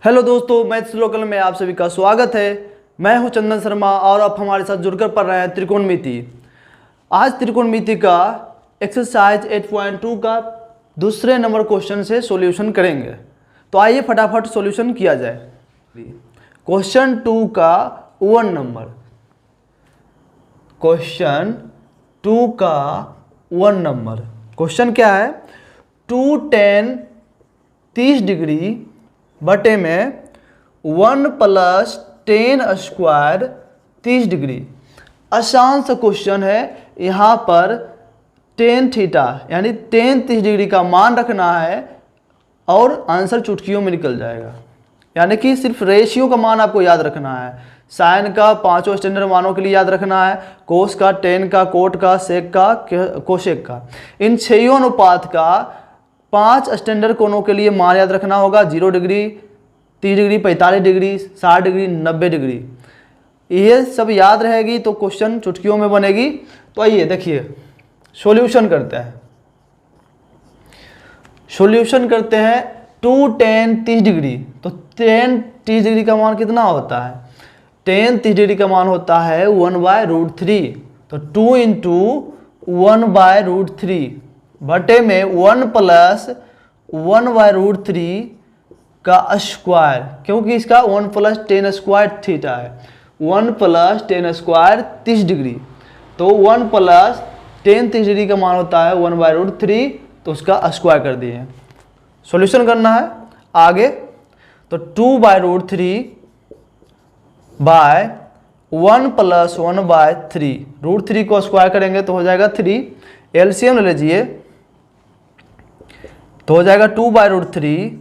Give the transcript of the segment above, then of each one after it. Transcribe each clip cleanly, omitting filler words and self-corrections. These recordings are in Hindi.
हेलो दोस्तों, मैथ्स लोकल में आप सभी का स्वागत है। मैं हूं चंदन शर्मा और आप हमारे साथ जुड़कर पढ़ रहे हैं त्रिकोणमिति। आज त्रिकोणमिति का एक्सरसाइज 8.2 का दूसरे नंबर क्वेश्चन से सॉल्यूशन करेंगे। तो आइए फटाफट सॉल्यूशन किया जाए। क्वेश्चन 2 का 1 नंबर, क्वेश्चन 2 का 1 नंबर। क्वेश्चन क्या है? 2 tan 30 डिग्री बटे में 1 + tan स्क्वायर 30 डिग्री। आसान सा क्वेश्चन है। यहाँ पर tan थीटा यानी tan 30 डिग्री का मान रखना है और आंसर चुटकियों में निकल जाएगा। यानी कि सिर्फ रेशियो का मान आपको याद रखना है। साइन का 5 स्टैंडर्ड मानों के लिए याद रखना है, कोस का, टेन का, कोट का, सेक का, कोशेक का। इन 6 अनुपात का 5 स्टैंडर्ड कोणों के लिए मान याद रखना होगा। 0 degree, 30 degree, 45 degree, 60 degree, 90 degree. ये सब याद रहेगी तो क्वेश्चन चुटकियों में बनेगी। तो आइए देखिए सॉल्यूशन करते हैं। सॉल्यूशन करते हैं 2 tan 30 डिग्री। तो tan 30 डिग्री का मान कितना होता है? tan 30 डिग्री का मान होता है 1/√3। तो 2 × 1/√3 बटे में 1 + 1/√3 का स्क्वायर, क्योंकि इसका 1 + tan स्क्वायर थीटा है। 1 + tan स्क्वायर 30 डिग्री। तो 1 + tan 30 डिग्री का मान होता है 1/√3, तो उसका स्क्वायर कर दिए। सॉल्यूशन करना है आगे। तो 2/√3 बाय 1 + 1/3, √3 को स्क्वायर करेंगे तो हो जाएगा 3। एलसीएम ले लीजिए तो हो जाएगा 2/√3।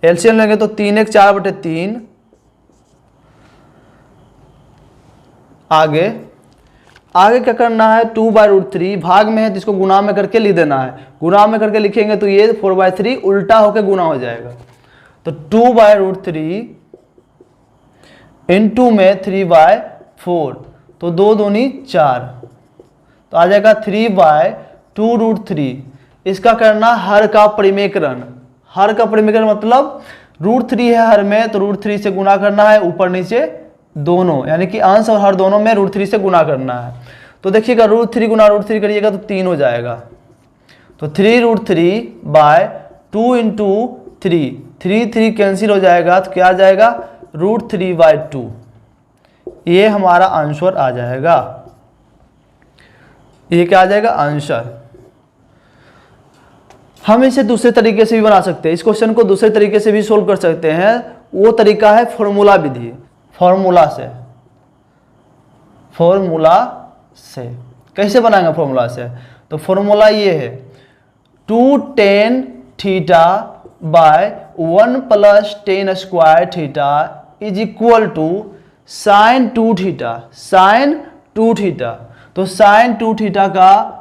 एलसीएम लेंगे तो 3 × 1 = 4/3। आगे क्या करना है? 2/√3 भाग में है तो इसको गुणा में करके लिख देना है। गुणा में करके लिखेंगे तो ये 4/3 उल्टा होकर गुणा हो जाएगा। तो 2/√3 इंटू में 3/4, तो 2 दूनी 4, तो आ जाएगा 3/2√3। इसका करना हर का परिमेकरण। हर का परिमेकरण मतलब √3 है हर में, तो √3 से गुणा करना है ऊपर नीचे दोनों, यानी कि अंश और हर दोनों में √3 से गुणा करना है। तो देखिएगा √3 गुणा √3 करिएगा तो 3 हो जाएगा। तो 3√3/2 × 3, 3 कैंसिल हो जाएगा तो क्या आ जाएगा? √3/2। ये हमारा आंसर आ जाएगा। ये क्या आ जाएगा? आंसर। हम इसे दूसरे तरीके से भी बना सकते हैं। इस क्वेश्चन को दूसरे तरीके से भी सोल्व कर सकते हैं। वो तरीका है फॉर्मूला विधि। फॉर्मूला से कैसे बनाएंगे? फॉर्मूला से तो फॉर्मूला ये है 2 tan theta by 1 + tan square theta is equal to sin 2 theta. sin 2 theta, तो sin 2 थीटा का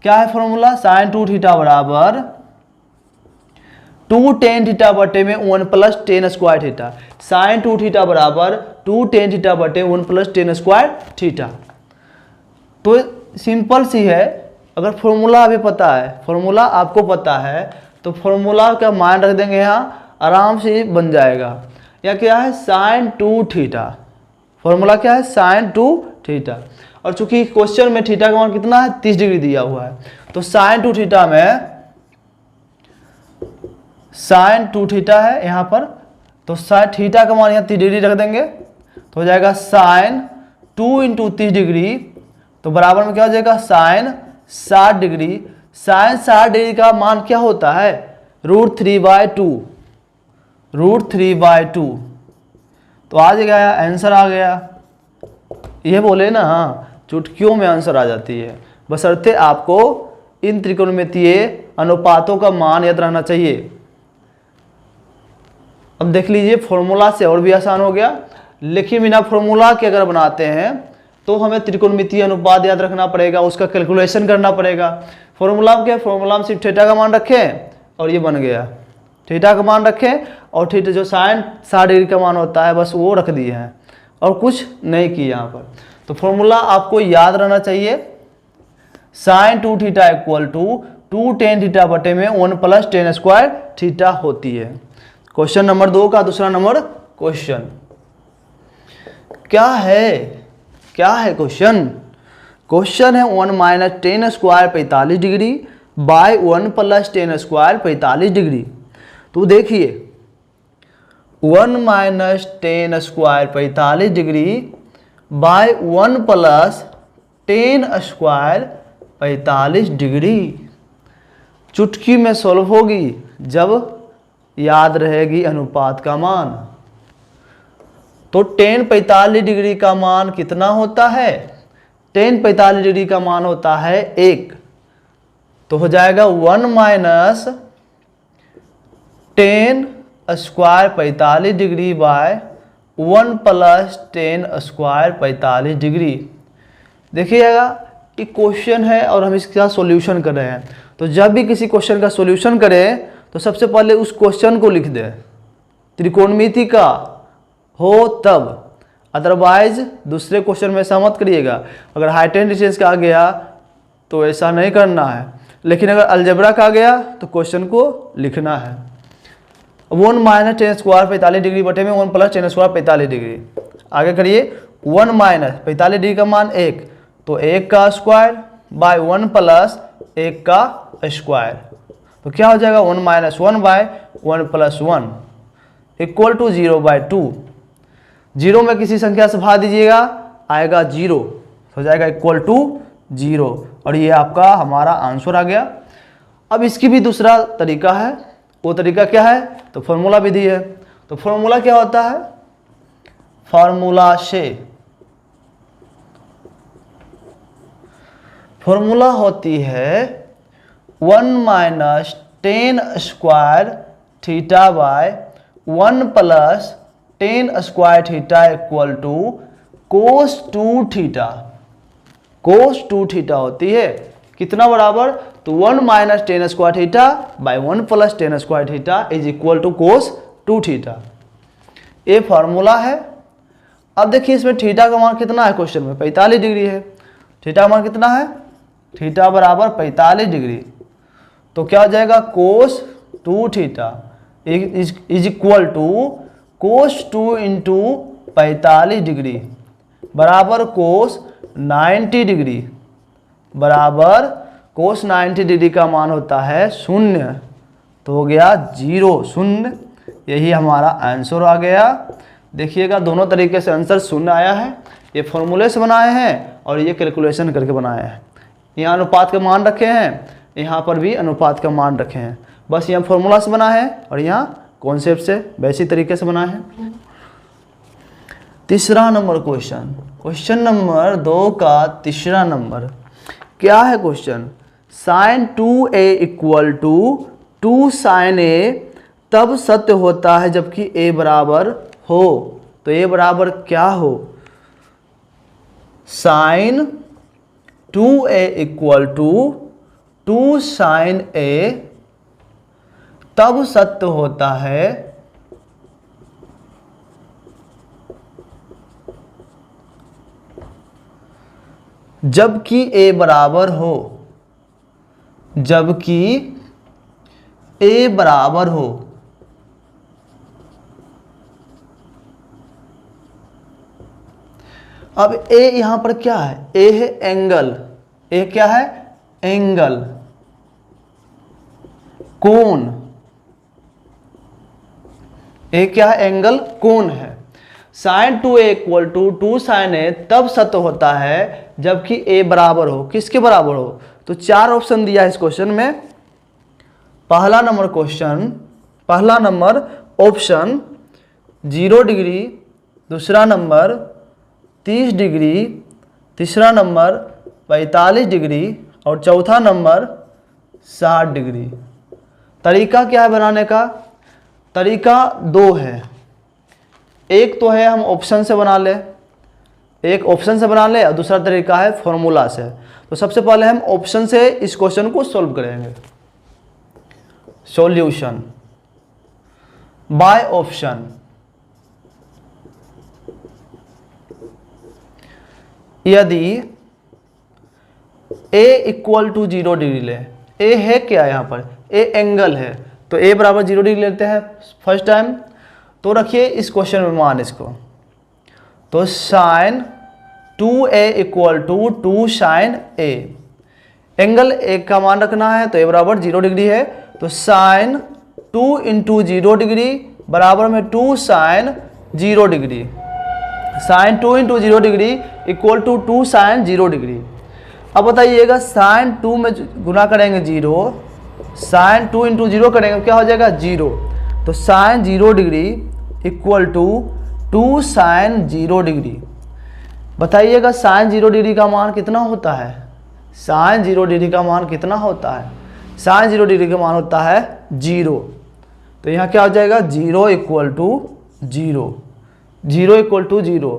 क्या है फॉर्मूला? sin 2 थीटा बराबर 2 tan थीटा बटे में 1 + tan square theta. sin 2 theta बराबर 2 tan थीटा बटे 1 + tan स्क्वायर थीटा। तो सिंपल सी है। अगर फॉर्मूला अभी पता है, फॉर्मूला आपको पता है, तो फॉर्मूला का मान रख देंगे यहाँ, आराम से बन जाएगा। या क्या है? sin 2 theta. फॉर्मूला क्या है? sin 2 theta. और चूंकि क्वेश्चन में थीटा का मान कितना है? 30 डिग्री दिया हुआ है, तो sin 2 थीटा में sin 2 थीटा है यहाँ पर, तो sin थीटा का मान यहाँ 30 डिग्री रख देंगे तो हो जाएगा sin 2 × 30 डिग्री, तो बराबर में क्या हो जाएगा? sin 60 degree. sin 60 डिग्री का मान क्या होता है? √3/2। √3/2, तो आ गया आंसर आ गया। ये बोले ना, चुटकियों में आंसर आ जाती है, बशर्ते आपको इन त्रिकोणमितीय अनुपातों का मान याद रहना चाहिए। अब देख लीजिए फॉर्मूला से और भी आसान हो गया। लेकिन बिना फॉर्मूला के अगर बनाते हैं तो हमें त्रिकोणमितीय अनुपात याद रखना पड़ेगा, उसका कैलकुलेशन करना पड़ेगा। फॉर्मूला क्या? फॉर्मूला में सिर्फ थीटा का मान रखें और ये बन गया। थीटा का मान रखें और थीटा जो sin 60 डिग्री का मान होता है बस वो रख दिए हैं और कुछ नहीं किया यहाँ पर। तो फॉर्मूला आपको याद रहना चाहिए। sin 2 theta equal to 2 tan theta बटे में 1 + tan स्क्वायर थीटा होती है। क्वेश्चन नंबर 2 का दूसरा नंबर क्वेश्चन क्या है क्वेश्चन? क्वेश्चन है 1 minus tan square 45 degree by 1 plus tan square 45 degree. तो देखिए 1 minus tan square 45 degree by 1 plus tan square 45 degree चुटकी में सॉल्व होगी जब याद रहेगी अनुपात का मान। तो टेन 45 डिग्री का मान कितना होता है? टेन 45 डिग्री का मान होता है 1। तो हो जाएगा 1 minus tan square 45 degree by 1 plus tan square 45 degree. देखिएगा कि क्वेश्चन है और हम इसका सॉल्यूशन कर रहे हैं। तो जब भी किसी क्वेश्चन का सॉल्यूशन करें तो सबसे पहले उस क्वेश्चन को लिख दें, त्रिकोणमिति का हो तब, अदरवाइज दूसरे क्वेश्चन में ऐसा मत करिएगा। अगर हाइट एंड डिस्टेंस का आ गया तो ऐसा नहीं करना है, लेकिन अगर अलजेब्रा का आ गया तो क्वेश्चन को लिखना है। 1 माइनस टेन स्क्वायर 45 डिग्री बटे में 1 प्लस टेन स्क्वायर 45 डिग्री। आगे करिए 1 माइनस 45 डिग्री का मान 1, तो 1 का स्क्वायर बाय 1 प्लस 1 का स्क्वायर। तो क्या हो जाएगा 1 minus 1 by 1 plus 1 equal to 0 by 2। 0 में किसी संख्या से भाग दीजिएगा आएगा 0, हो जाएगा इक्वल टू 0। और ये आपका हमारा आंसर आ गया। अब इसकी भी दूसरा तरीका है। वो तरीका क्या है? तो फॉर्मूला विधि है। तो फॉर्मूला क्या होता है? फॉर्मूला से फॉर्मूला होती है 1 minus tan square theta by 1 plus tan square theta equal to cos 2 theta. Cos 2 theta होती है कितना बराबर? तो 1 minus tan square theta by 1 plus tan square theta is equal to cos 2 theta. ये फॉर्मूला है। अब देखिए इसमें थीटा का मान कितना है? क्वेश्चन में 45 डिग्री है। थीटा का मान कितना है? थीटा बराबर 45 डिग्री। तो क्या हो जाएगा? Cos 2 theta is equal to cos 2 into 45 degree बराबर कोस 90 डिग्री बराबर कोस 90 डिग्री का मान होता है 0। तो हो गया 0 0। यही हमारा आंसर आ गया। देखिएगा दोनों तरीके से आंसर 0 आया है। ये फॉर्मूले से बनाए हैं और ये कैलकुलेशन करके बनाए हैं। यहाँ अनुपात का मान रखे हैं, यहाँ पर भी अनुपात का मान रखे हैं। बस यहाँ फॉर्मूला से बना है और यहाँ कॉन्सेप्ट से वैसी तरीके से बना है। तीसरा नंबर क्वेश्चन, क्वेश्चन नंबर 2 का तीसरा नंबर क्या है question? Sine 2a equal to 2 sine a तब सत्य होता है जबकि a बराबर हो। तो a बराबर क्या हो? Sine 2a equal to 2 sine a तब सत्य होता है जबकि a बराबर हो। जबकि a बराबर हो। अब a यहां पर क्या है? a है एंगल। a क्या है? एंगल, कोण। a क्या है? एंगल, कोण है। Sine 2a equal to 2 sine a तब सत्य होता है जबकि a बराबर हो। किसके बराबर हो? तो 4 ऑप्शन दिया है इस क्वेश्चन में। पहला नंबर ऑप्शन 0 डिग्री, दूसरा नंबर 30 डिग्री, तीसरा नंबर 45 डिग्री और चौथा नंबर 60 डिग्री। तरीका क्या है बनाने का? तरीका 2 है। एक तो है हम ऑप्शन से बना ले, और दूसरा तरीका है फॉर्मूला से। तो सबसे पहले हम ऑप्शन से इस क्वेश्चन को सॉल्व करेंगे। Solution by option. यदि a इक्वल टू 0 डिग्री ले, a है क्या यहाँ पर? a एंगल है, तो ए बराबर 0 डिग्री लेते हैं फर्स्ट टाइम। तो रखिए इस क्वेश्चन में मान इसको, तो sine 2a equal to 2 sine a, angle A का मान रखना है तो ए बराबर 0 डिग्री है, तो साइन 2 इंटू 0 डिग्री बराबर में 2 sine 0 degree, sine 2 into 0 degree equal to 2 sine 0 degree. अब बताइएगा साइन 2 में गुना करेंगे 0, साइन 2 इंटू 0 करेंगे क्या हो जाएगा 0, तो sine 0 degree equal to 2 sine 0 degree. बताइएगा साइन 0 डिग्री का मान कितना होता है, साइन 0 डिग्री का मान कितना होता है, साइन 0 डिग्री का मान होता है 0। तो यहाँ क्या हो जाएगा 0 इक्वल टू 0, 0 इक्वल टू 0।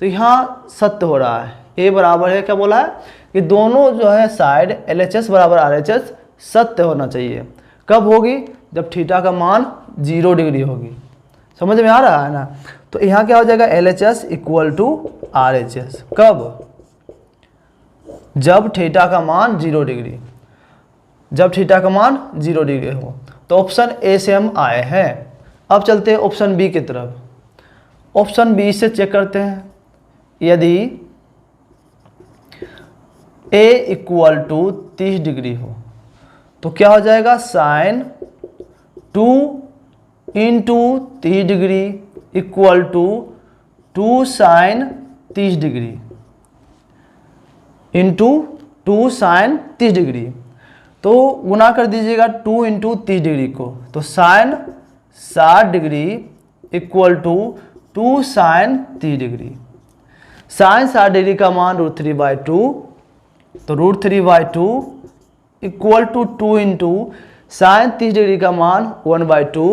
तो यहाँ सत्य हो रहा है, ए बराबर है क्या बोला है कि दोनों जो है साइड LHS बराबर RHS सत्य होना चाहिए। कब होगी, जब थीटा का मान 0 डिग्री होगी। समझ में आ रहा है ना। तो यहाँ क्या हो जाएगा LHS इक्वल टू RHS, कब, जब थीटा का मान 0 डिग्री, जब थीटा का मान 0 डिग्री हो। तो ऑप्शन ए से हम आए हैं। अब चलते हैं ऑप्शन बी की तरफ। ऑप्शन बी से चेक करते हैं, यदि a इक्वल टू 30 डिग्री हो तो क्या हो जाएगा sine 2 into 30 degree equal to 2 sine 30 degree into 2 sine 30 degree. तो गुना कर दीजिएगा 2 इंटू 30 डिग्री को, तो sine 60 degree equal to 2 sine 30 degree. Sine 60 degree का मान √3/2, तो √3/2 equal to 2 into sine 30 degree का मान 1/2,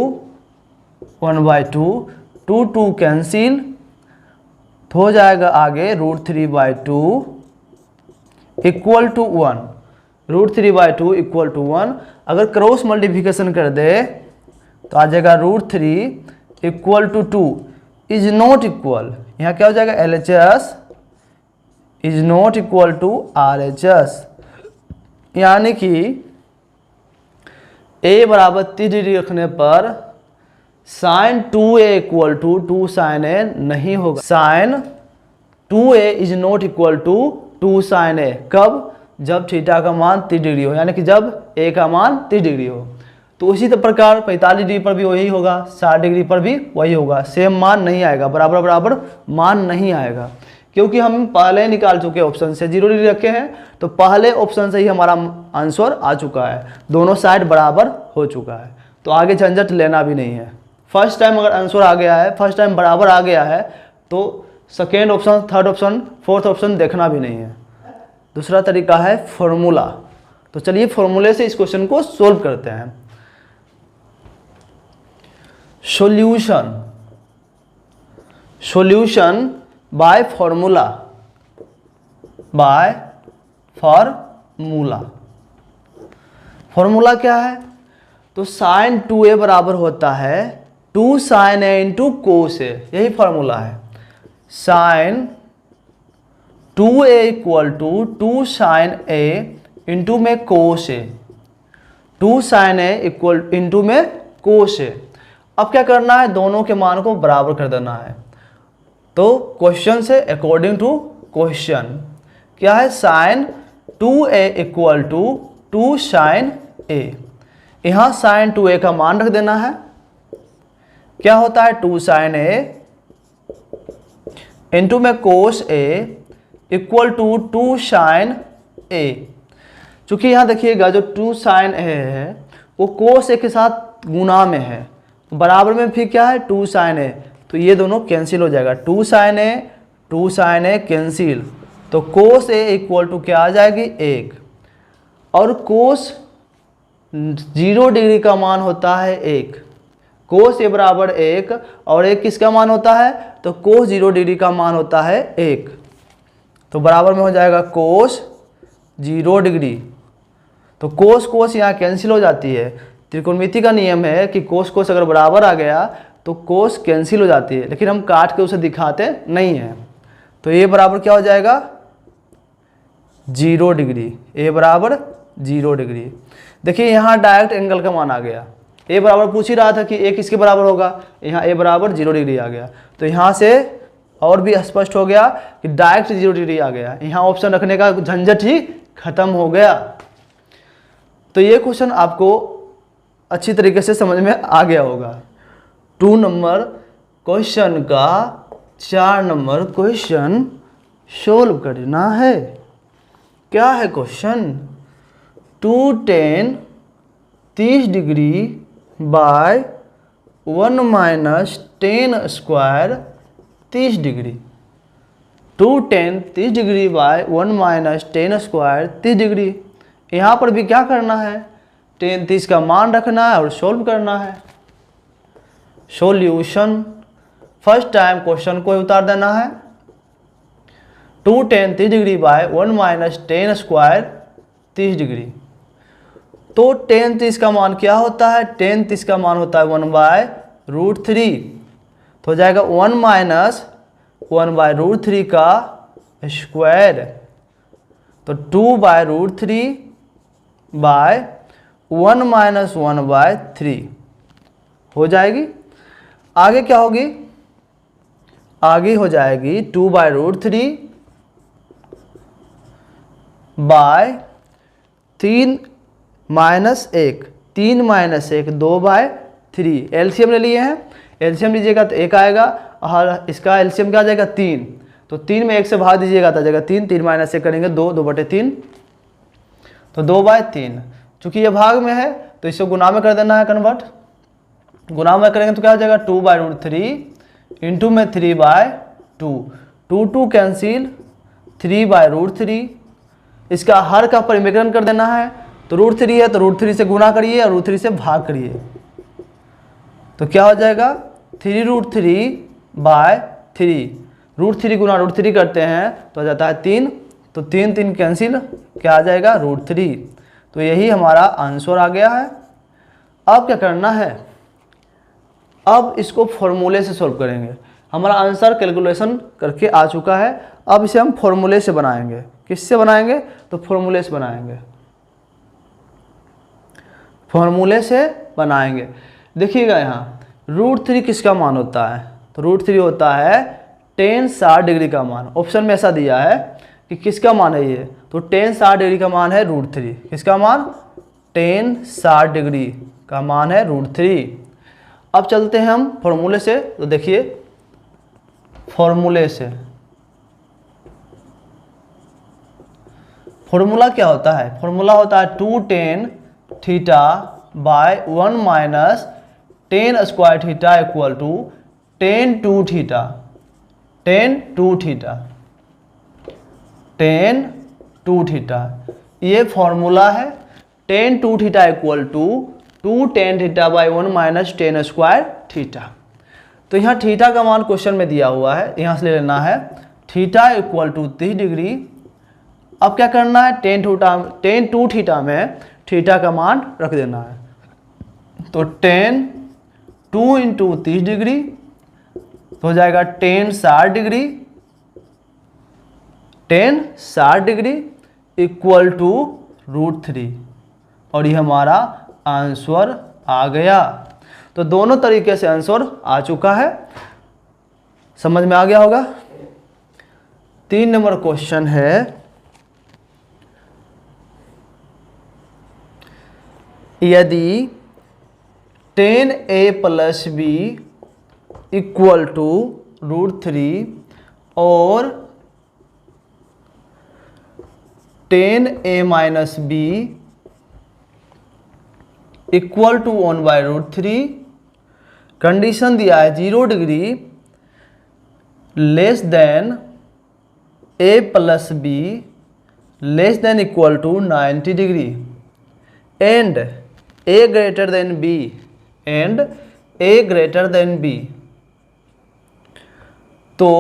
1/2, 2 कैंसिल, तो हो जाएगा आगे √3/2 इक्वल टू 1, √3/2 इक्वल टू 1। अगर क्रॉस मल्टीप्लिकेशन कर दे तो आ जाएगा √3 equal to 2 is not equal, यहाँ क्या हो जाएगा LHS is not equal to RHS, यानी कि a बराबर 30 डिग्री रखने पर sine 2a equal to 2 sine a नहीं होगा। Sine 2a is not equal to 2 sine a, कब, जब थीटा का मान 30 डिग्री हो, यानी कि जब a का मान 30 डिग्री हो। तो उसी प्रकार 45 डिग्री पर भी वही होगा, 60 डिग्री पर भी वही होगा, सेम मान नहीं आएगा, बराबर बराबर मान नहीं आएगा, क्योंकि हम पहले निकाल चुके ऑप्शन से 0 डिग्री रखे हैं, तो पहले ऑप्शन से ही हमारा आंसर आ चुका है, दोनों साइड बराबर हो चुका है, तो आगे झंझट लेना भी नहीं है। फर्स्ट टाइम अगर आंसर आ गया है, फर्स्ट टाइम बराबर आ गया है, तो second option, third option, fourth option देखना भी नहीं है। दूसरा तरीका है फॉर्मूला। तो चलिए फॉर्मूले से इस क्वेश्चन को सोल्व करते हैं। Solution, solution by formula, by formula. Formula क्या है, तो साइन 2a बराबर होता है 2 sine a into cos a, यही फॉर्मूला है। Sine 2a equal to 2 sine a into में cos a, 2 sine a equal into में कोस a। अब क्या करना है, दोनों के मान को बराबर कर देना है। तो क्वेश्चन से अकॉर्डिंग टू क्वेश्चन क्या है, sine 2a equal to 2 sine a, यहाँ साइन 2a का मान रख देना है। क्या होता है 2 साइन a इंटू में cos a equal to 2 sine a। चूंकि यहाँ देखिएगा जो 2 साइन a है वो कोस a के साथ गुना में है, बराबर में फिर क्या है 2 साइन a, तो ये दोनों कैंसिल हो जाएगा, 2 साइन a कैंसिल, तो कोस a इक्वल टू क्या आ जाएगी 1, और कोस 0 डिग्री का मान होता है 1, कोस a बराबर 1, और 1 किसका मान होता है, तो कोस 0 डिग्री का मान होता है 1, तो बराबर में हो जाएगा कोस 0 डिग्री। तो कोस कोस यहाँ कैंसिल हो जाती है, त्रिकोणमिति का नियम है कि कोस कोस अगर बराबर आ गया तो कोस कैंसिल हो जाती है, लेकिन हम काट के उसे दिखाते नहीं हैं। तो ए बराबर क्या हो जाएगा 0 डिग्री, ए बराबर 0 डिग्री। देखिए यहाँ डायरेक्ट एंगल का मान आ गया, ए बराबर पूछ ही रहा था कि ए किसके बराबर होगा, यहाँ ए बराबर 0 डिग्री आ गया। तो यहाँ से और भी स्पष्ट हो गया कि डायरेक्ट 0 डिग्री आ गया, यहाँ ऑप्शन रखने का झंझट ही खत्म हो गया। तो ये क्वेश्चन आपको अच्छी तरीके से समझ में आ गया होगा। 2 नंबर क्वेश्चन का 4 नंबर क्वेश्चन सोल्व करना है। क्या है question? 2 tan 30 degree by 1 minus tan square 30 degree. 2 tan 30 degree by 1 minus tan square 30 degree. यहाँ पर भी क्या करना है, tan 30 का मान रखना है और सोल्व करना है। सॉल्यूशन, फर्स्ट टाइम क्वेश्चन को उतार देना है। 2 tan 30 degree by 1 minus tan square 30 degree. तो tan 30 का मान क्या होता है? tan 30 का मान होता है 1/√3। तो हो जाएगा 1 माइनस 1/√3 का स्क्वायर, तो 2/√3 बाय 1 माइनस 1/3 हो जाएगी। आगे क्या होगी? आगे हो जाएगी 2/√3 बाय 3 माइनस 1, 3 माइनस 1 2/3। एलसीएम ले लिए हैं, एलसीएम लीजिएगा तो 1 आएगा और इसका एलसीएम क्या आ जाएगा 3। तो 3 में 1 से भाग दीजिएगा तो आ जाएगा 3, 3 माइनस 1 करेंगे 2, 2/3, तो 2/3। चूंकि ये भाग में है तो इसे गुना में कर देना है कन्वर्ट। गुना में करेंगे तो क्या हो जाएगा 2/√3 इंटू में 3/2, 2 कैंसिल, 3/√3। इसका हर का परिमेकरण कर देना है, तो √3 है तो √3 से गुना करिए और √3 से भाग करिए, तो क्या हो जाएगा 3√3/3। √3 गुना √3 करते हैं तो आ जाता है 3, तो 3 3 कैंसिल, क्या आ जाएगा √3। तो यही हमारा आंसर आ गया है। अब क्या करना है, अब इसको फॉर्मूले से सॉल्व करेंगे। हमारा आंसर कैलकुलेशन करके आ चुका है, अब इसे हम फॉर्मूले से बनाएंगे। किससे बनाएंगे? तो फॉर्मूले से बनाएंगे, फॉर्मूले से बनाएंगे। देखिएगा यहाँ √3 किसका मान होता है? तो √3 होता है tan 60 डिग्री का मान। ऑप्शन में ऐसा दिया है कि किसका मान है ये, तो tan 60 डिग्री का मान है √3। किसका मान? tan 60 डिग्री का मान है √3। अब चलते हैं हम फॉर्मूले से, तो देखिए फॉर्मूले से फॉर्मूला क्या होता है? फॉर्मूला होता है 2 tan theta by 1 minus tan square theta equal to tan 2 theta, tan 2 theta, tan 2 theta. ये फॉर्मूला है। tan 2 theta equal to 2 tan theta by 1 minus tan square theta. तो यहाँ थीटा का मान क्वेश्चन में दिया हुआ है, यहाँ से ले लेना है थीटा इक्वल टू 30 डिग्री। अब क्या करना है, tan 2 थीटा में थीटा का मान रख देना है, तो tan 2 इंटू 30 डिग्री तो हो जाएगा tan 60 degree, tan 60 degree equal to √3, और ये हमारा आंसर आ गया। तो दोनों तरीके से आंसर आ चुका है, समझ में आ गया होगा। 3 नंबर क्वेश्चन है, यदि tan a plus b equal to √3 और tan a minus b equal to 1/√3, condition दिया है 0 degree less than a plus b less than equal to 90 degree and a greater than b and a greater than b, तो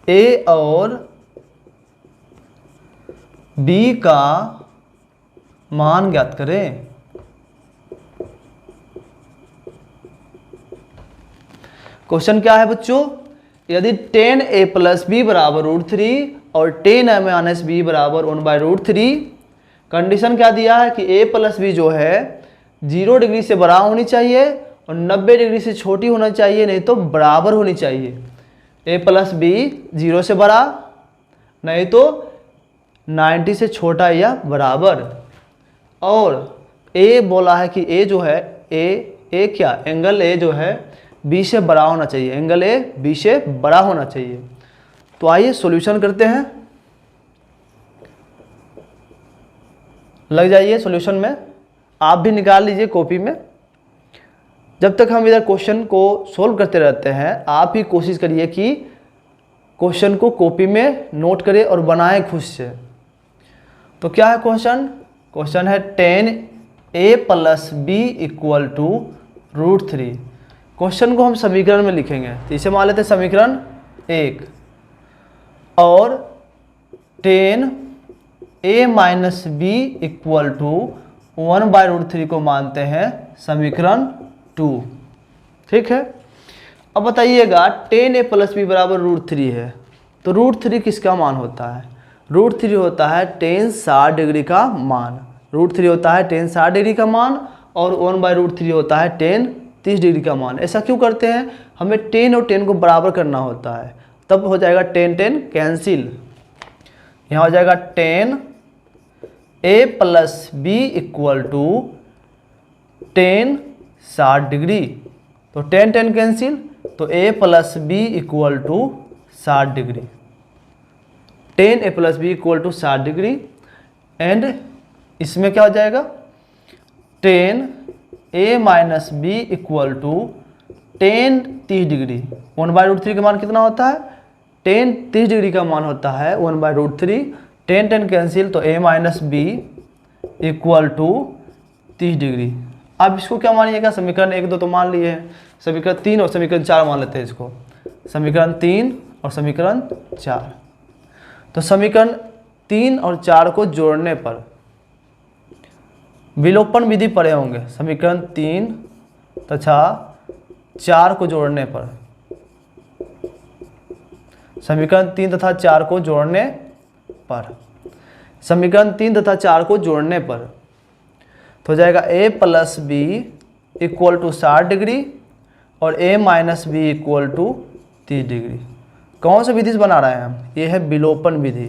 a और b का मान ज्ञात करें। क्वेश्चन क्या है बच्चों, यदि tan a प्लस b बराबर √3 और tan a माइनस b बराबर 1/√3, कंडीशन क्या दिया है कि a प्लस b जो है 0 डिग्री से बड़ा होनी चाहिए और 90 डिग्री से छोटी होना चाहिए, नहीं तो बराबर होनी चाहिए। a प्लस बी 0 से बड़ा, नहीं तो 90 से छोटा या बराबर। और a बोला है कि a जो है a क्या, एंगल a जो है b से बड़ा होना चाहिए, एंगल a b से बड़ा होना चाहिए। तो आइए सॉल्यूशन करते हैं, लग जाइए सॉल्यूशन में, आप भी निकाल लीजिए कॉपी में। जब तक हम इधर क्वेश्चन को सोल्व करते रहते हैं, आप ही कोशिश करिए कि क्वेश्चन को कॉपी में नोट करें और बनाएं खुद से। तो क्या है क्वेश्चन? क्वेश्चन है 10a plus B equal to √3। Question को हम समीकरण में लिखेंगे, तो इसे मान लेते हैं समीकरण 1, और 10a minus B equal to 1/√3 को मानते हैं समीकरण 2। ठीक है, अब बताइएगा 10a प्लस बी बराबर √3 है, तो √3 किसका मान होता है? √3 होता है tan 60 डिग्री का मान। √3 होता है tan 60 डिग्री का मान, और 1/√3 होता है tan 30 डिग्री का मान। ऐसा क्यों करते हैं? हमें tan और tan को बराबर करना होता है, तब हो जाएगा tan कैंसिल। यहाँ हो जाएगा 10a plus B equal to tan 60 degree, तो tan कैंसिल, तो a plus B equal to 60 degree. tan a plus B equal to 60 degree, and इसमें क्या हो जाएगा? tan a minus B equal to tan 30 degree. 1/√3 का मान कितना होता है? tan 30 डिग्री का मान होता है 1/√3। tan कैंसिल, तो a minus B equal to 30 degree. अब इसको क्या मानिएगा? समीकरण 1 2 तो मान लिए हैं, समीकरण 3 और समीकरण 4 मान लेते हैं इसको। समीकरण 3 और समीकरण 4, तो समीकरण 3 और 4 को जोड़ने पर, विलोपन विधि पढ़े होंगे, समीकरण 3 तथा 4 को जोड़ने पर, समीकरण 3 तथा 4 को जोड़ने पर, समीकरण 3 तथा 4 को जोड़ने पर तो हो जाएगा a plus B equal to 60 degree और a minus B equal to 30 degree. कौन सा विधि से बना रहे हैं हम? ये है विलोपन विधि,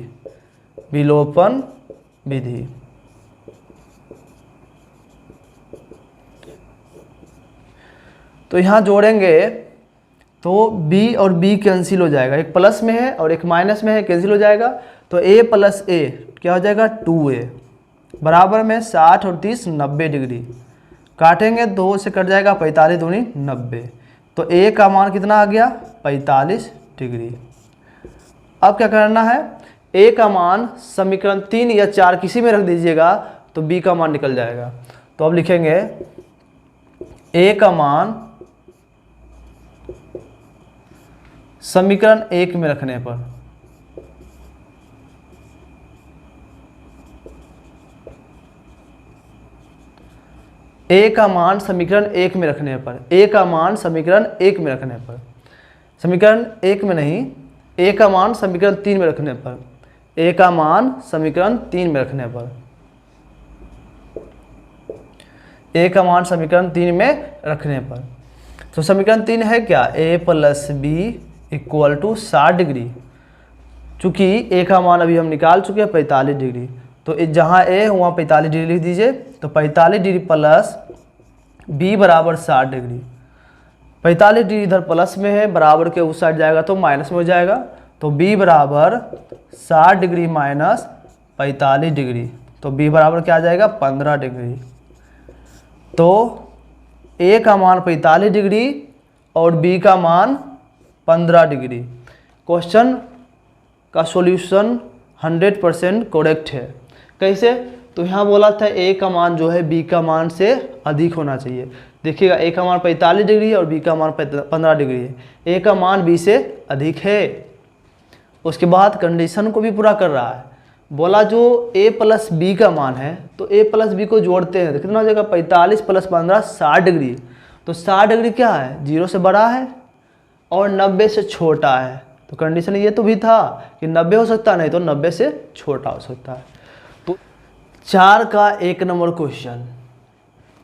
विलोपन विधि। तो यहाँ जोड़ेंगे तो b और b कैंसिल हो जाएगा, एक प्लस में है और एक माइनस में है, कैंसिल हो जाएगा। तो a प्लस a क्या हो जाएगा? 2a बराबर में 60 और 30 90 डिग्री, काटेंगे 2 से कट जाएगा 45 दूनी 90, तो a का मान कितना आ गया? 45 डिग्री। अब क्या करना है? a का मान समीकरण 3 या 4 किसी में रख दीजिएगा तो b का मान निकल जाएगा। तो अब लिखेंगे a का मान समीकरण 1 में रखने पर, a का मान समीकरण 1 में रखने पर, a का मान समीकरण 1 में रखने पर, समीकरण 1 में नहीं, a का मान समीकरण 3 में रखने पर, a का मान समीकरण 3 में रखने पर, a का मान समीकरण 3 में रखने पर। तो समीकरण 3 है क्या? a plus B equal to 60 degree. चूँकि a का मान अभी हम निकाल चुके हैं 45 डिग्री, तो जहाँ a वहाँ 45 डिग्री लिख दीजिए। तो 45 डिग्री प्लस b बराबर 60 डिग्री। 45 डिग्री इधर प्लस में है, बराबर के उस साइड जाएगा तो माइनस में हो जाएगा। तो b बराबर 60 डिग्री माइनस 45 डिग्री, तो b बराबर क्या आ जाएगा? 15 डिग्री। तो a का मान 45 डिग्री और b का मान 15 डिग्री। क्वेश्चन का सॉल्यूशन 100% करेक्ट है। कैसे? तो यहाँ बोला था a का मान जो है b का मान से अधिक होना चाहिए। देखिएगा a का मान 45 डिग्री है और b का मान 15 डिग्री है, a का मान b से अधिक है। उसके बाद कंडीशन को भी पूरा कर रहा है। बोला जो a प्लस बी का मान है, तो a प्लस बी को जोड़ते हैं तो कितना हो जाएगा? 45 प्लस 15 60 डिग्री। तो 60 डिग्री क्या है? 0 से बड़ा है और 90 से छोटा है। तो कंडीशन ये तो भी था कि 90 हो सकता है, नहीं तो 90 से छोटा हो सकता है। तो 4 का 1 नंबर क्वेश्चन,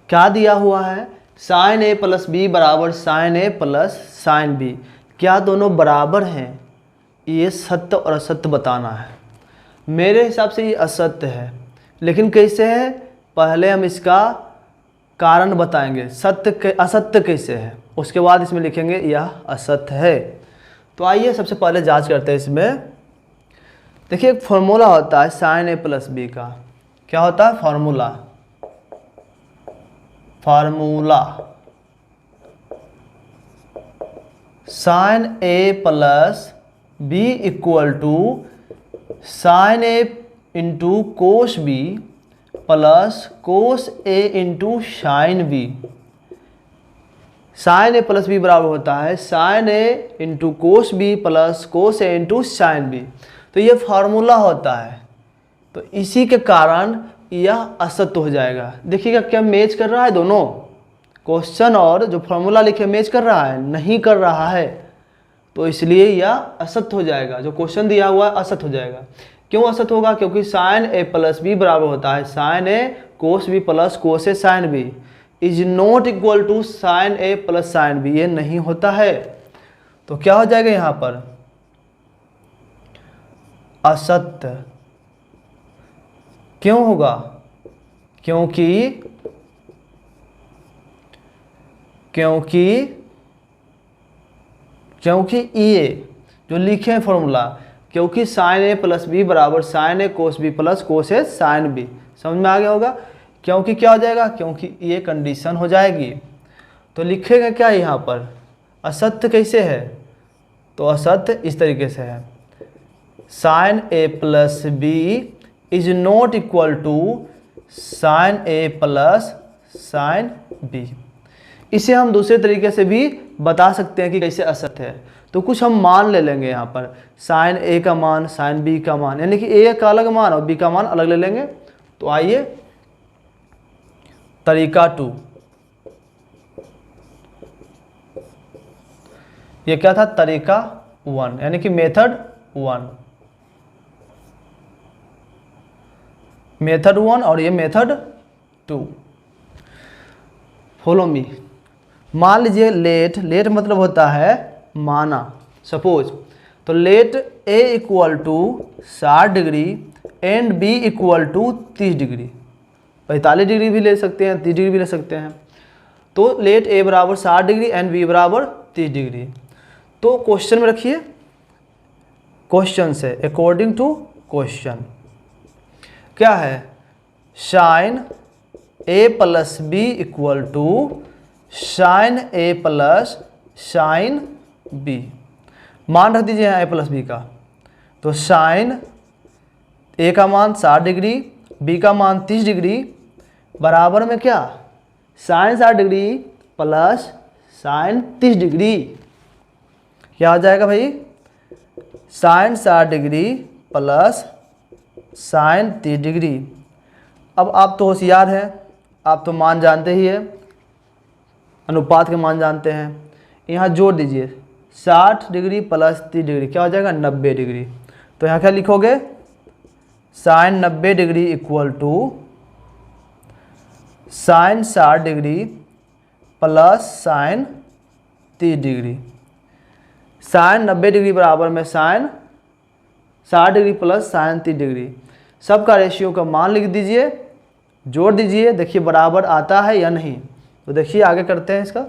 क्या दिया हुआ है, साइन ए प्लस बी बराबर sign A plus sine B, क्या दोनों बराबर हैं, ये सत्य और असत्य बताना है। मेरे हिसाब से ये असत्य है, लेकिन कैसे है, पहले हम इसका कारण बताएंगे, असत्य कैसे है, उसके बाद इसमें लिखेंगे यह असत्य है। तो आइए सबसे पहले जांच करते हैं इसमें। देखिए एक फॉर्मूला होता है साइन ए प्लस बी का, क्या होता है formula, sine A plus B equal to sine A into cos B plus cos A into sine B. Sine A plus B बराबर होता है sine A into cos B plus cos A into sine B. तो ये फार्मूला होता है, तो इसी के कारण यह असत्य हो जाएगा। देखिएगा क्या मैच कर रहा है, दोनों क्वेश्चन और जो फार्मूला लिखे मैच कर रहा है, नहीं कर रहा है, तो इसलिए यह असत्य हो जाएगा। जो क्वेश्चन दिया हुआ है असत्य हो जाएगा। क्यों असत्य होगा, क्योंकि साइन ए प्लस बी बराबर होता है sine A cos B plus cos A sine B is not equal to sine A plus sine B, ये नहीं होता है। तो क्या हो जाएगा यहाँ पर असत्य। क्यों होगा, क्योंकि ये जो लिखे हैं फॉर्मूला, क्योंकि साइन ए प्लस बी बराबर sign A cos B plus cos A sine B, समझ में आ गया होगा। क्योंकि क्या हो जाएगा, क्योंकि ये कंडीशन हो जाएगी। तो लिखेगा क्या यहाँ पर, असत्य कैसे है, तो असत्य इस तरीके से है, sine A plus B is not equal to sine A plus sine B. इसे हम दूसरे तरीके से भी बता सकते हैं कि कैसे असत्य है। तो कुछ हम मान ले लेंगे यहाँ पर, साइन ए का मान साइन बी का मान, यानी कि ए का अलग मान और बी का मान अलग ले लेंगे। तो आइए तरीका 2, ये क्या था तरीका 1, यानी कि मेथड 1, और ये मेथड 2। Follow me. मान लीजिए लेट मतलब होता है माना, सपोज, तो let A equal to 60 degree and B equal to 30 degree, 45 degree भी ले सकते हैं, 30 डिग्री भी ले सकते हैं। तो लेट ए बराबर 60 डिग्री एंड बी बराबर 30 डिग्री। तो क्वेश्चन में रखिए, क्वेश्चन से अकॉर्डिंग टू क्वेश्चन क्या है, sine A plus B equal to sine A plus sine B. मान रख दीजिए यहाँ ए प्लस बी का, तो साइन ए का मान 60 डिग्री, बी का मान 30 डिग्री, बराबर में क्या, sine 60 degree plus sine 30 degree. क्या हो जाएगा भाई, sine 60 degree plus sine 30 degree. अब आप तो होशियार हैं, आप तो मान जानते ही हैं, अनुपात के मान जानते हैं। यहाँ जोड़ दीजिए 60 डिग्री प्लस 30 डिग्री, क्या हो जाएगा 90 डिग्री। तो यहाँ क्या लिखोगे, sine 90 degree equal to sine 60 degree plus sine 30 degree. Sine 90 degree बराबर में sine 60 degree plus sine 30 degree, सबका रेशियो का मान लिख दीजिए, जोड़ दीजिए, देखिए बराबर आता है या नहीं। तो देखिए आगे करते हैं इसका।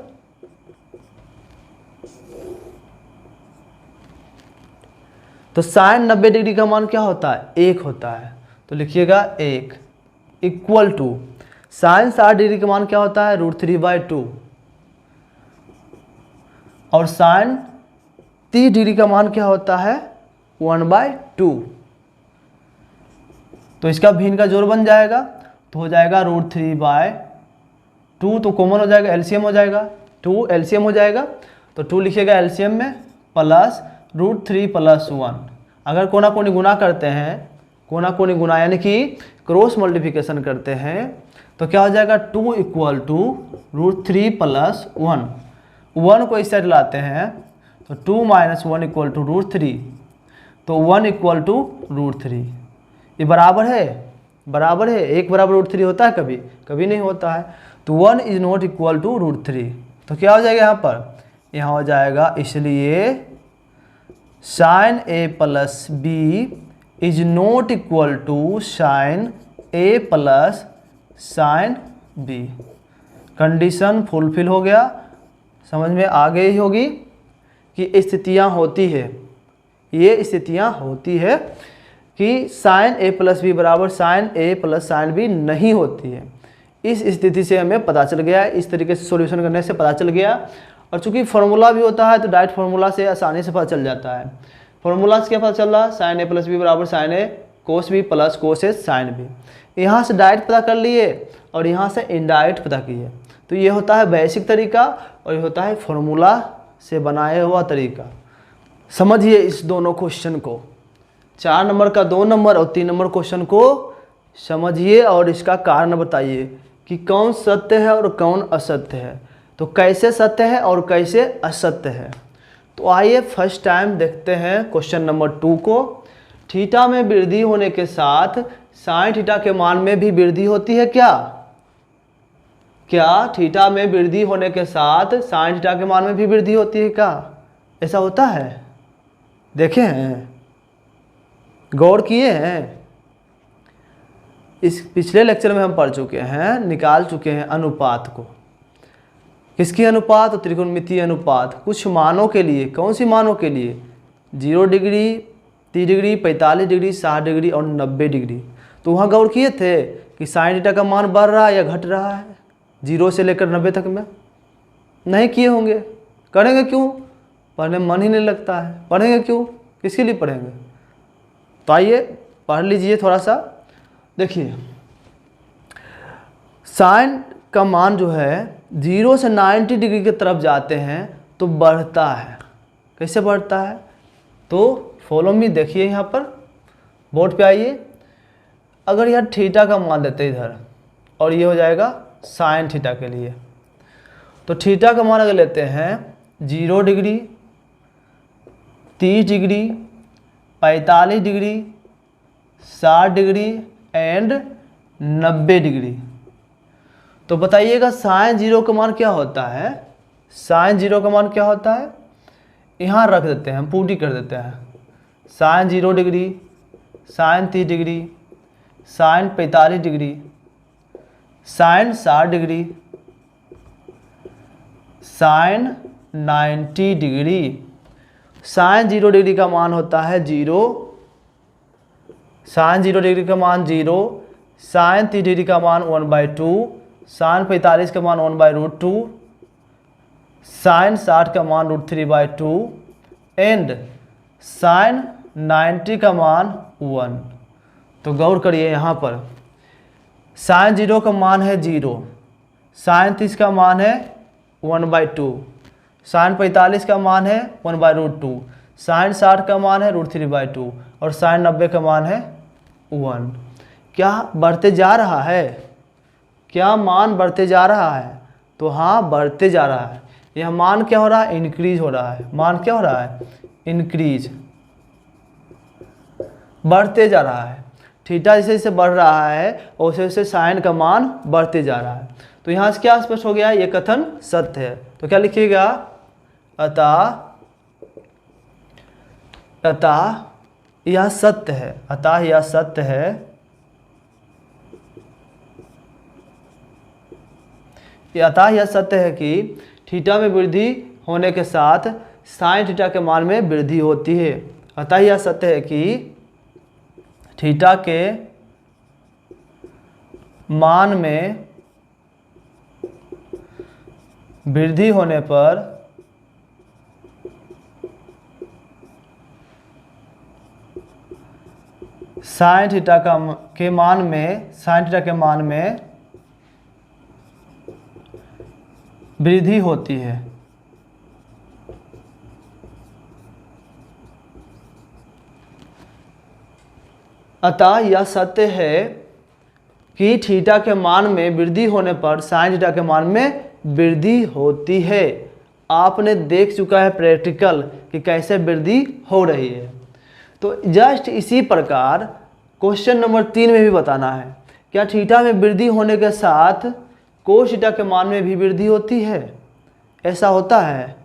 तो साइन 90 डिग्री का मान क्या होता है, 1 होता है, तो लिखिएगा 1 इक्वल टू साइन 60 डिग्री का मान क्या होता है, √3/2, और साइन 30 डिग्री का मान क्या होता है, 1/2। तो इसका भिन्न का जोड़ बन जाएगा, तो हो जाएगा √3/2, तो कॉमन हो जाएगा, एलसीएम हो जाएगा, 2 एलसीएम हो जाएगा, तो 2 लिखिएगा एलसीएम में, प्लस √3 + 1। अगर कोना कोनी गुना करते हैं, कोना कोनी गुना यानी कि क्रॉस मल्टीप्लिकेशन करते हैं, तो क्या हो जाएगा 2 इक्वल टू √3 + 1। 1 को इस साइड लाते हैं, तो 2 - 1 इक्वल टू √3, तो 1 इक्वल टू √3। ये बराबर है, बराबर है, 1 बराबर √3 होता है कभी, कभी नहीं होता है। तो 1 इज नॉट इक्वल टू √3। तो क्या हो जाएगा यहाँ पर, यहाँ हो जाएगा इसलिए sine A plus B is not equal to sine A plus sine B. Condition fulfil हो गया, समझ में आ गई होगी कि स्थितियाँ होती है, ये स्थितियाँ होती है कि साइन ए प्लस बी बराबर sign A plus sine B नहीं होती है। इस स्थिति से हमें पता चल गया, इस तरीके से सॉल्यूशन करने से पता चल गया। और चूंकि फार्मूला भी होता है तो डायरेक्ट फार्मूला से आसानी से पता चल जाता है। फार्मूला से क्या पता चल रहा, साइन ए प्लस बी बराबर sign A cos B plus cos A sine B. यहाँ से डायरेक्ट पता कर लिए और यहाँ से इनडायरेक्ट पता किए। तो ये होता है बेसिक तरीका और ये होता है फार्मूला से बनाया हुआ तरीका। समझिए इस दोनों क्वेश्चन को, 4 नंबर का 2 नंबर और 3 नंबर क्वेश्चन को समझिए और इसका कारण बताइए कि कौन सत्य है और कौन असत्य है, तो कैसे सत्य है और कैसे असत्य है। तो आइए फर्स्ट टाइम देखते हैं क्वेश्चन नंबर 2 को। थीटा में वृद्धि होने के साथ साइन थीटा के मान में भी वृद्धि होती है क्या? क्या थीटा में वृद्धि होने के साथ साइन थीटा के मान में भी वृद्धि होती है क्या? ऐसा होता है? देखे हैं, गौर किए हैं? इस पिछले लेक्चर में हम पढ़ चुके हैं, निकाल चुके हैं अनुपात को। किसकी अनुपात? त्रिकोणमितीय अनुपात। कुछ मानों के लिए, कौन सी मानों के लिए? 0 डिग्री, 30 डिग्री, 45 डिग्री, 60 डिग्री और 90 डिग्री। तो वहाँ गौर किए थे कि साइन थीटा का मान बढ़ रहा है या घट रहा है 0 से लेकर 90 तक में? नहीं किए होंगे। करेंगे क्यों? पढ़ने में मन ही नहीं लगता है। पढ़ेंगे क्यों? किसके लिए पढ़ेंगे? तो आइए पढ़ लीजिए थोड़ा सा। देखिए साइन का मान जो है 0 से 90 डिग्री की तरफ जाते हैं तो बढ़ता है। कैसे बढ़ता है? तो फॉलो मी, देखिए यहाँ पर बोर्ड पे आइए। अगर यार थीटा का मान देते इधर और ये हो जाएगा साइन थीटा के लिए, तो थीटा का मान अगर लेते हैं 0 degree, 30 degree, 45 degree, 60 degree and 90 degree, तो बताइएगा साइन 0 का मान क्या होता है? साइन 0 का मान क्या होता है? यहाँ रख देते हैं, हम पूरी कर देते हैं। Sine 0 degree, sine 30 degree, sine 45 degree, sine 60 degree, sine 90 degree. Sine 0 degree का मान होता है 0, साइन 0 डिग्री का मान 0, साइन 30 डिग्री का मान 1/2, साइन 45 का मान 1/√2, साइन 60 का मान √3/2 एंड साइन 90 का मान 1। तो गौर करिए यहाँ पर साइन 0 का मान है 0, साइन 30 का मान है 1/2, साइन 45 का मान है 1/√2, साइन 60 का मान है √3/2 और साइन 90 का मान है 1। क्या बढ़ते जा रहा है? क्या मान बढ़ते जा रहा है? तो हाँ, बढ़ते जा रहा है। यह मान क्या हो रहा है? इंक्रीज हो रहा है। मान क्या हो रहा है? इंक्रीज, बढ़ते जा रहा है। थीटा जैसे जैसे बढ़ रहा है वैसे वैसे साइन का मान बढ़ते जा रहा है। तो यहाँ से क्या स्पष्ट हो गया? ये कथन सत्य है। तो क्या लिखिएगा? अतः यह सत्य है। अतः यह सत्य है, अतः यह सत्य है कि थीटा में वृद्धि होने के साथ साइन थीटा के मान में वृद्धि होती है। अतः यह सत्य है कि थीटा के मान में वृद्धि होने पर साइन थीटा के मान में वृद्धि होती है। अतः यह सत्य है कि थीटा के मान में वृद्धि होने पर साइन थीटा के मान में वृद्धि होती है। आपने देख चुका है प्रैक्टिकल कि कैसे वृद्धि हो रही है। तो जस्ट इसी प्रकार क्वेश्चन नंबर 3 में भी बताना है। क्या थीटा में वृद्धि होने के साथ कोस थीटा के मान में भी वृद्धि होती है? ऐसा होता है?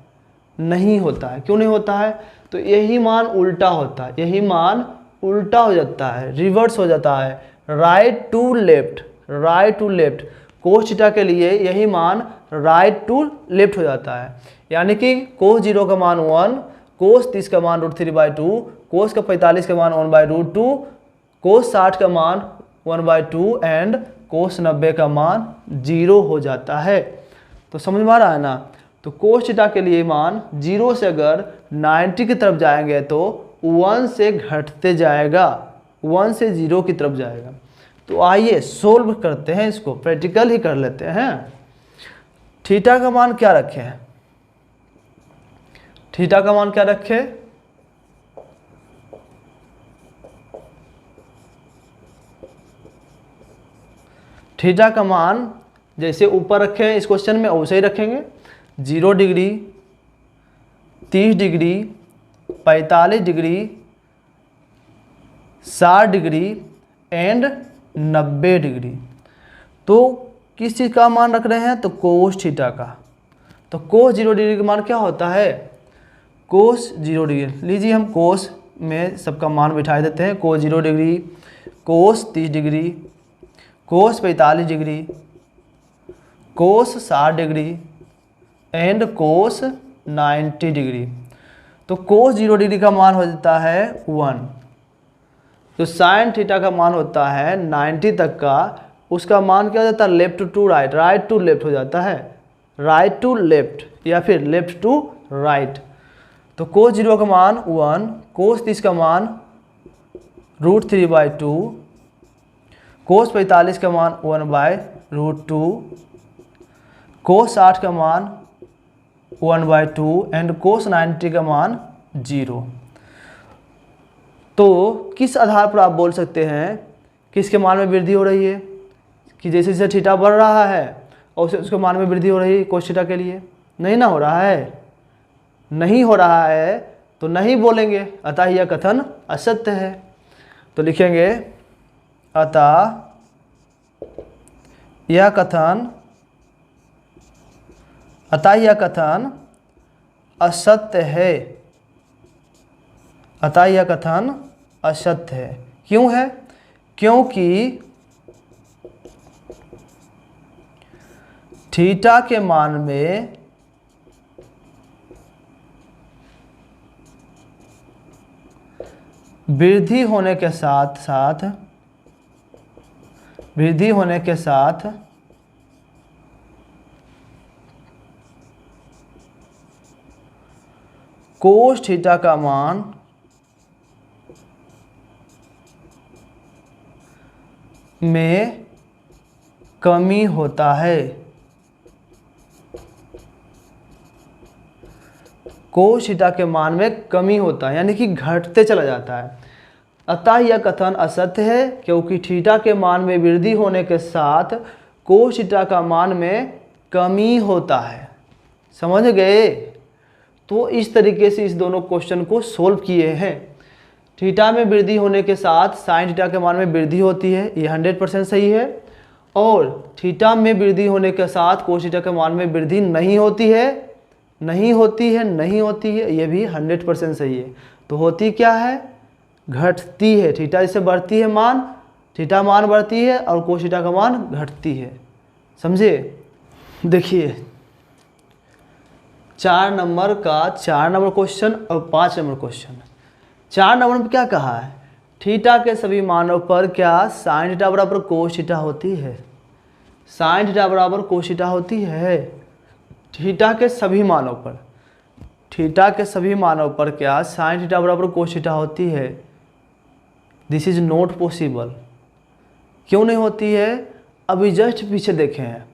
नहीं होता है। क्यों नहीं होता है? तो यही मान उल्टा होता है, यही मान उल्टा हो जाता है, रिवर्स हो जाता है, right to left, right to left. Cos theta के लिए यही मान राइट टू लेफ्ट हो जाता है, यानी कि कोस 0 का मान 1, कोस 30 का मान √3/2, कोस का 45 का मान 1/√2, कोस 60 का मान 1/2 एंड कोस 90 का मान 0 हो जाता है। तो समझ में आ रहा है ना? तो कोस थीटा के लिए मान 0 से अगर 90 की तरफ जाएंगे तो 1 से घटते जाएगा, 1 से 0 की तरफ जाएगा। तो आइए सोल्व करते हैं, इसको प्रैक्टिकल ही कर लेते हैं। थीटा का मान क्या रखें? थीटा का मान क्या रखें? थीटा का मान जैसे ऊपर रखे हैं इस क्वेश्चन में वैसे ही रखेंगे। 0 degree, 30 degree, 45 degree, 60 degree and 90 degree. तो किस चीज़ का मान रख रहे हैं? तो कोस थीटा का। तो कोस 0 डिग्री का मान क्या होता है? कोस 0 डिग्री, लीजिए हम कोस में सबका मान बिठा देते हैं। कोस 0 degree, cos 30 degree, cos 45 degree, cos 60 degree and cos 90 degree. तो कोस 0 डिग्री का मान हो जाता है 1। जो साइन थीटा का मान होता है 90 तक का, उसका मान क्या हो जाता है? Left to right, right to left हो जाता है, राइट टू लेफ्ट या फिर लेफ्ट टू राइट। तो कोस 0 का मान 1, कोस 30 का मान √3/2, कोस 45 का मान 1/√2, कोस 60 का मान 1/2 एंड कोस 90 का मान 0। तो किस आधार पर आप बोल सकते हैं कि इसके मान में वृद्धि हो रही है? कि जैसे जैसे थीटा बढ़ रहा है और उसके मान में वृद्धि हो रही है कोस थीटा के लिए? नहीं ना हो रहा है, नहीं हो रहा है तो नहीं बोलेंगे, अतः यह कथन असत्य है। तो लिखेंगे अतः यह कथन असत्य है, अतः यह कथन असत्य है। क्यों है? क्योंकि थीटा के मान में वृद्धि होने के साथ कोस थीटा का मान में कमी होता है। कोस थीटा के मान में कमी होता है, यानी कि घटते चला जाता है। अतः यह कथन असत्य है, क्योंकि थीटा के मान में वृद्धि होने के साथ कोस थीटा का मान में कमी होता है। समझ गए? तो इस तरीके से इस दोनों क्वेश्चन को सोल्व किए हैं। थीटा में वृद्धि होने के साथ साइन थीटा के मान में वृद्धि होती है, ये 100% सही है। और थीटा में वृद्धि होने के साथ कोस थीटा के मान में वृद्धि नहीं होती है, ये भी 100% सही है। तो होती क्या है? घटती है। थीटा जैसे बढ़ती है मान, थीटा मान बढ़ती है और कोस थीटा का मान घटती है। समझे? देखिए 4 नंबर क्वेश्चन और 5 नंबर क्वेश्चन। 4 नंबर में क्या कहा है? थीटा के सभी मानों पर क्या साइन थीटा बराबर कोस थीटा होती है? साइन थीटा बराबर कोस थीटा होती है। थीटा के सभी मानों पर क्या साइन थीटा बराबर कोस थीटा होती है? This is not possible. क्यों नहीं होती है? अभी जस्ट पीछे देखे हैं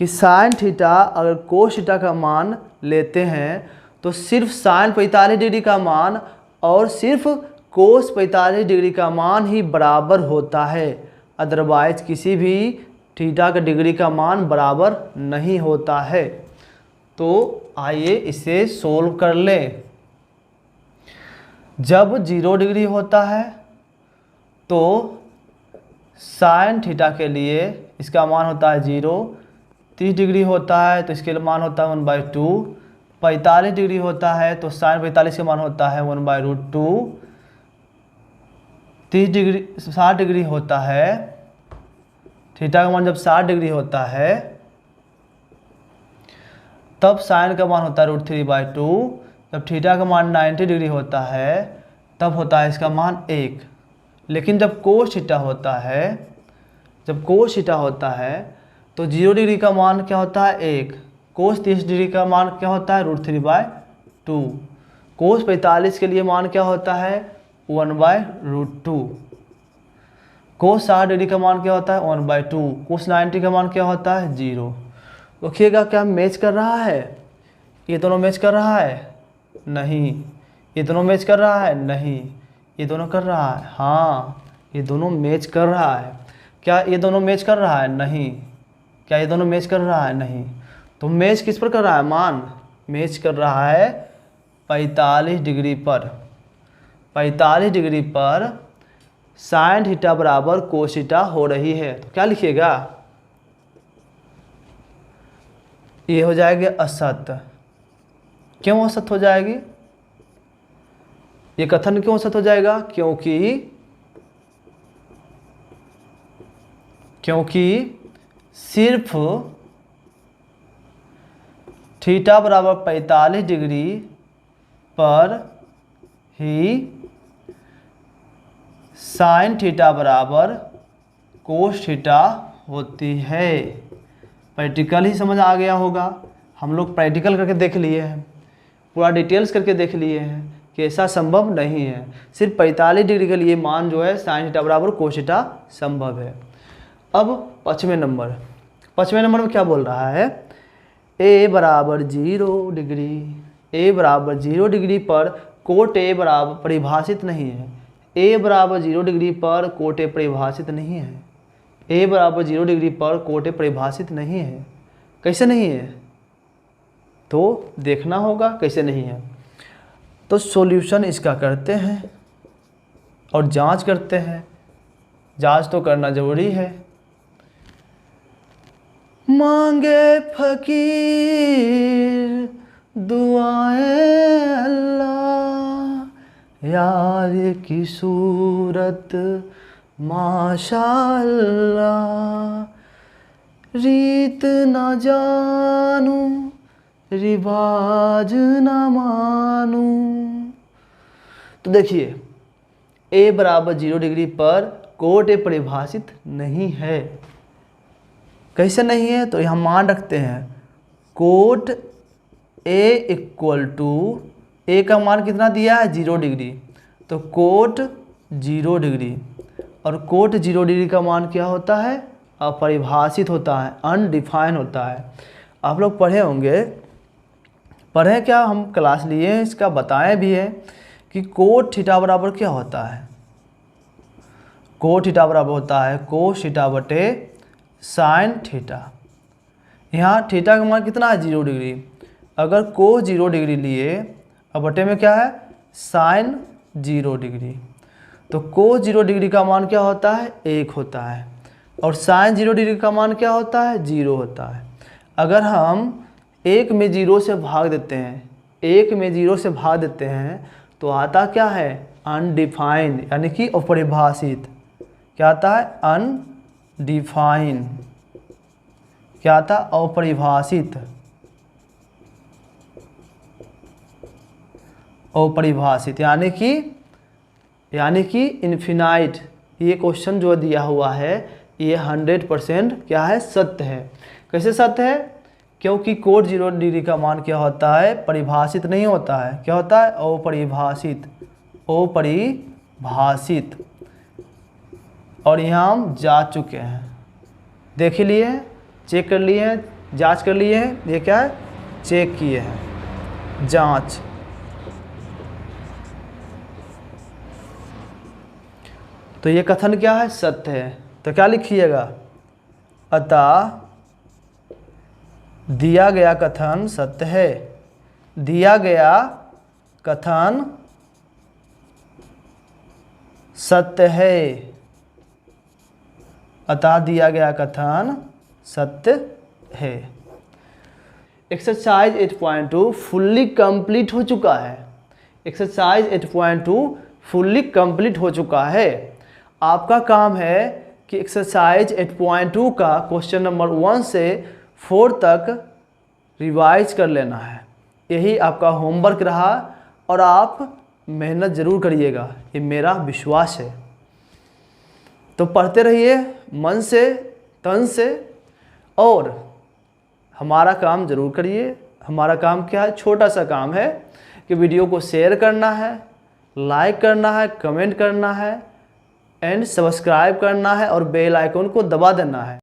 कि साइन थीटा अगर कोस थीटा का मान लेते हैं तो सिर्फ साइन 45 डिग्री का मान और सिर्फ कोस 45 डिग्री का मान ही बराबर होता है, अदरवाइज किसी भी थीटा का डिग्री का मान बराबर नहीं होता है। तो आइए इसे सोल्व कर लें। जब 0 डिग्री होता है तो साइन थीटा के लिए इसका मान होता है 0, 30 डिग्री होता है तो इसके मान होता है 1/2। 45 डिग्री होता है तो साइन 45 का मान होता है 1/√2। 30 डिग्री 60 डिग्री होता है, थीटा का मान जब 60 डिग्री होता है तब साइन का मान होता है √3/2। जब थीटा का मान 90 डिग्री होता है तब होता है इसका मान 1। लेकिन जब कोस थीटा होता है, जब कोस थीटा होता है तो 0 डिग्री का मान क्या होता है 1। कोस 30 डिग्री का मान क्या होता है √3/2। कोस 45 के लिए मान क्या होता है 1/√2। कोस 60 डिग्री का मान क्या होता है 1/2। कोस 90 का मान क्या होता है 0। देखिएगा क्या मैच कर रहा है, ये दोनों मैच कर रहा है, नहीं। ये दोनों मैच कर रहा है, नहीं। ये दोनों कर रहा है, हाँ ये दोनों मैच कर रहा है। क्या ये दोनों मैच कर रहा है, नहीं। क्या ये दोनों मैच कर रहा है, नहीं। तो मैच किस पर कर रहा है, मान मैच कर रहा है 45 डिग्री पर। 45 डिग्री पर साइन थीटा बराबर कोस थीटा हो रही है। तो क्या लिखिएगा, ये हो जाएगी असत्य। क्यों असत्य हो जाएगी, ये कथन क्यों असत्य हो जाएगा, क्योंकि सिर्फ थीटा बराबर 45 डिग्री पर ही साइन थीटा बराबर कोस थीटा होती है। प्रैक्टिकल ही समझ आ गया होगा, हम लोग प्रैक्टिकल करके देख लिए हैं, पूरा डिटेल्स करके देख लिए हैं कि ऐसा संभव नहीं है। सिर्फ 45 डिग्री के लिए मान जो है साइन थीटा बराबर कोस थीटा संभव है। अब 5वें नंबर में क्या बोल रहा है, a बराबर 0 डिग्री, a बराबर 0 डिग्री पर कोट a बराबर परिभाषित नहीं है। a बराबर 0 डिग्री पर कोट a परिभाषित नहीं है। a बराबर 0 डिग्री पर कोट a परिभाषित नहीं है। कैसे नहीं है, तो देखना होगा कैसे नहीं है। तो सॉल्यूशन इसका करते हैं और जांच करते हैं, जांच तो करना ज़रूरी है। मांगे फकीर दुआएं अल्लाह, यार की सूरत माशाअल्लाह, रीत ना जानूं रिवाज ना मानूं। तो देखिए a बराबर 0 डिग्री पर कोट a परिभाषित नहीं है। कैसे नहीं है, तो यहाँ मान रखते हैं cot a equal to a का मान कितना दिया है 0 डिग्री, तो कोट 0 डिग्री, और कोट 0 डिग्री का मान क्या होता है, अपरिभाषित होता है, अनडिफाइन होता है। आप लोग पढ़े होंगे, पढ़े क्या, हम क्लास लिए हैं, इसका बताएं भी है कि कोट थीटा बराबर क्या होता है। कोट थीटा बराबर होता है कोस थीटा बटे साइन थीटा। यहाँ थीटा का मान कितना है 0 डिग्री, अगर कोस 0 डिग्री लिए और बटे में क्या है साइन 0 डिग्री, तो कोस 0 डिग्री का मान क्या होता है 1 होता है, और साइन 0 डिग्री का मान क्या होता है 0 होता है। अगर हम 1 में 0 से भाग देते हैं, 1 में 0 से भाग देते हैं तो आता क्या है अनडिफाइंड, यानी कि अपरिभाषित। क्या आता है अनडिफाइन, क्या आता अपरिभाषित, अपरिभाषित यानी कि इन्फिनाइट। ये क्वेश्चन जो दिया हुआ है ये 100% क्या है सत्य है। कैसे सत्य है, क्योंकि कोट 0 डिग्री का मान क्या होता है परिभाषित नहीं होता है, क्या होता है अपरिभाषित, अपरिभाषित। और यहाँ हम जा चुके हैं, देख लिए हैं, चेक कर लिए हैं, जांच कर लिए हैं, ये क्या है चेक किए हैं, जांच। तो ये कथन क्या है सत्य है, तो क्या लिखिएगा, अतः दिया गया कथन सत्य है। दिया गया कथन सत्य है, अतः दिया गया कथन सत्य है। एक्सरसाइज 8.2 फुल्ली कंप्लीट हो चुका है। एक्सरसाइज 8.2 फुल्ली कंप्लीट हो चुका है। आपका काम है कि एक्सरसाइज 8.2 का क्वेश्चन नंबर 1 से 4 तक रिवाइज कर लेना है। यही आपका होमवर्क रहा और आप मेहनत ज़रूर करिएगा, ये मेरा विश्वास है। तो पढ़ते रहिए मन से, तन से, और हमारा काम ज़रूर करिए। हमारा काम क्या है? छोटा सा काम है कि वीडियो को शेयर करना है, लाइक करना है, कमेंट करना है एंड सब्सक्राइब करना है और बेल आइकन को दबा देना है।